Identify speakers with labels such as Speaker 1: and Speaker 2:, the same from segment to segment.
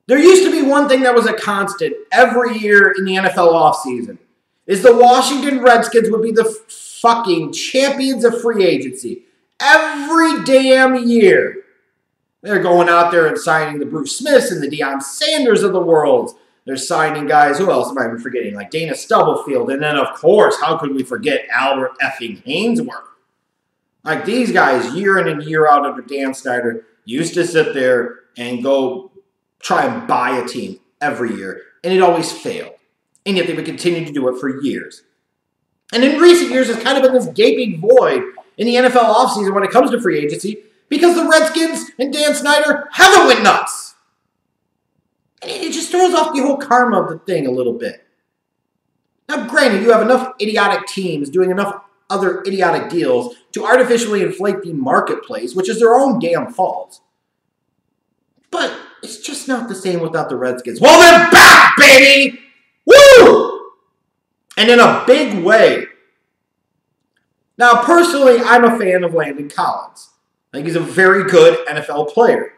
Speaker 1: There used to be one thing that was a constant every year in the NFL offseason, is the Washington Redskins would be the fucking champions of free agency every damn year. They're going out there and signing the Bruce Smiths and the Deion Sanders of the world. They're signing guys, who else am I forgetting? Like Dana Stubblefield. And then, of course, how could we forget Albert effing Hainsworth? Like these guys, year in and year out under Dan Snyder, used to sit there and go try and buy a team every year. And it always failed. And yet they would continue to do it for years. And in recent years, there's kind of been this gaping void in the NFL offseason when it comes to free agency because the Redskins and Dan Snyder haven't went nuts. And it just throws off the whole karma of the thing a little bit. Now, granted, you have enough idiotic teams doing enough other idiotic deals to artificially inflate the marketplace, which is their own damn fault. But it's just not the same without the Redskins. Well, they're back, baby! Woo! And in a big way. Now, personally, I'm a fan of Landon Collins. I think he's a very good NFL player.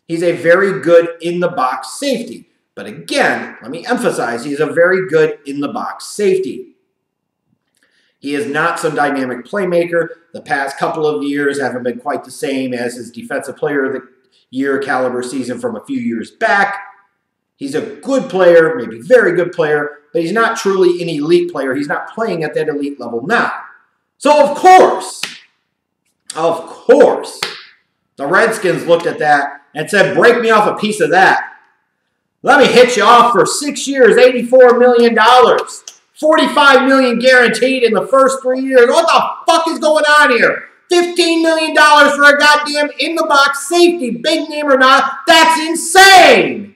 Speaker 1: He's a very good in-the-box safety. But again, let me emphasize, he's a very good in-the-box safety. He is not some dynamic playmaker. The past couple of years haven't been quite the same as his Defensive Player of the Year caliber season from a few years back. He's a good player, maybe very good player, but he's not truly an elite player. He's not playing at that elite level now. So, of course, the Redskins looked at that and said, break me off a piece of that. Let me hit you off for 6 years, $84 million. $45 million guaranteed in the first 3 years. What the fuck is going on here? $15 million for a goddamn in-the-box safety, big name or not. That's insane.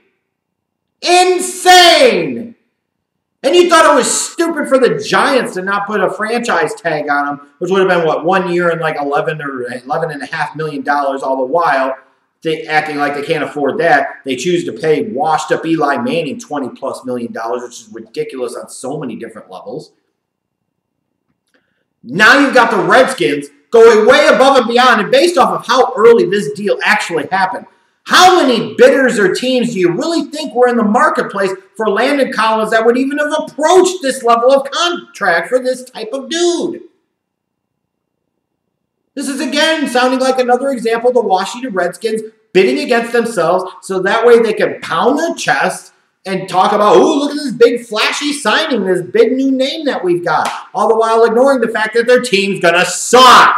Speaker 1: Insane. And you thought it was stupid for the Giants to not put a franchise tag on them, which would have been, what, 1 year and like $11.5 million, all the while they acting like they can't afford that. They choose to pay washed-up Eli Manning $20+ million, which is ridiculous on so many different levels. Now you've got the Redskins going way above and beyond, and based off of how early this deal actually happened, how many bidders or teams do you really think were in the marketplace for Landon Collins that would even have approached this level of contract for this type of dude? This is, again, sounding like another example of the Washington Redskins bidding against themselves so that way they can pound their chest and talk about, oh, look at this big flashy signing, this big new name that we've got, all the while ignoring the fact that their team's going to suck.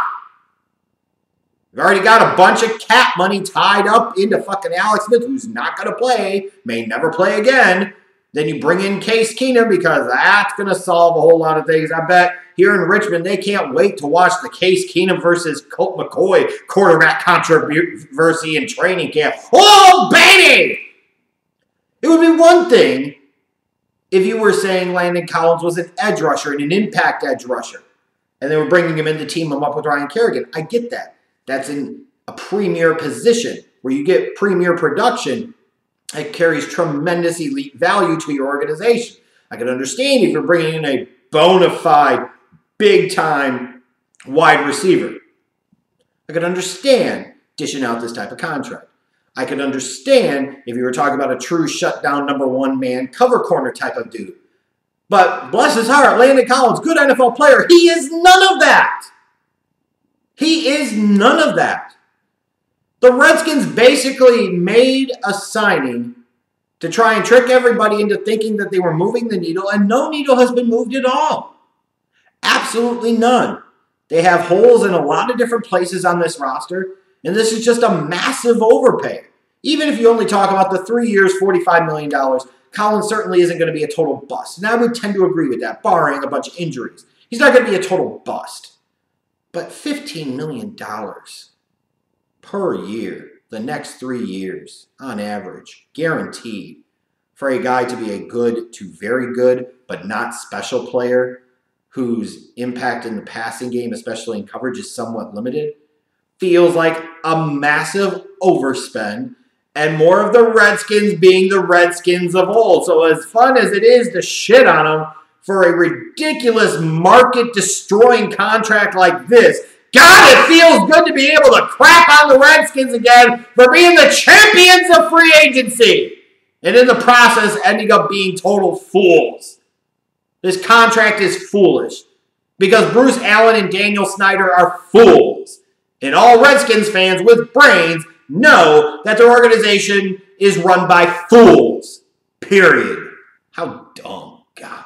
Speaker 1: We've already got a bunch of cap money tied up into fucking Alex Smith, who's not going to play, may never play again. Then you bring in Case Keenum because that's going to solve a whole lot of things. I bet here in Richmond, they can't wait to watch the Case Keenum versus Colt McCoy quarterback controversy in training camp. Oh, baby! It would be one thing if you were saying Landon Collins was an edge rusher and an impact edge rusher, and they were bringing him in to team him up with Ryan Kerrigan. I get that. That's in a premier position where you get premier production. It carries tremendous elite value to your organization. I can understand if you're bringing in a bona fide, big-time wide receiver. I could understand dishing out this type of contract. I could understand if you were talking about a true shutdown number one man cover corner type of dude. But bless his heart, Landon Collins, good NFL player, he is none of that. He is none of that. The Redskins basically made a signing to try and trick everybody into thinking that they were moving the needle, and no needle has been moved at all. Absolutely none. They have holes in a lot of different places on this roster, and this is just a massive overpay. Even if you only talk about the 3 years, $45 million, Collins certainly isn't going to be a total bust. And I would tend to agree with that, barring a bunch of injuries. He's not going to be a total bust. But $15 million per year, the next 3 years, on average, guaranteed, for a guy to be a good to very good, but not special player, whose impact in the passing game, especially in coverage, is somewhat limited, feels like a massive overspend, and more of the Redskins being the Redskins of old. So as fun as it is to shit on them for a ridiculous market-destroying contract like this, God, it feels good to be able to crap on the Redskins again for being the champions of free agency. And in the process, ending up being total fools. This contract is foolish. Because Bruce Allen and Daniel Snyder are fools. And all Redskins fans with brains know that their organization is run by fools. Period. How dumb. God.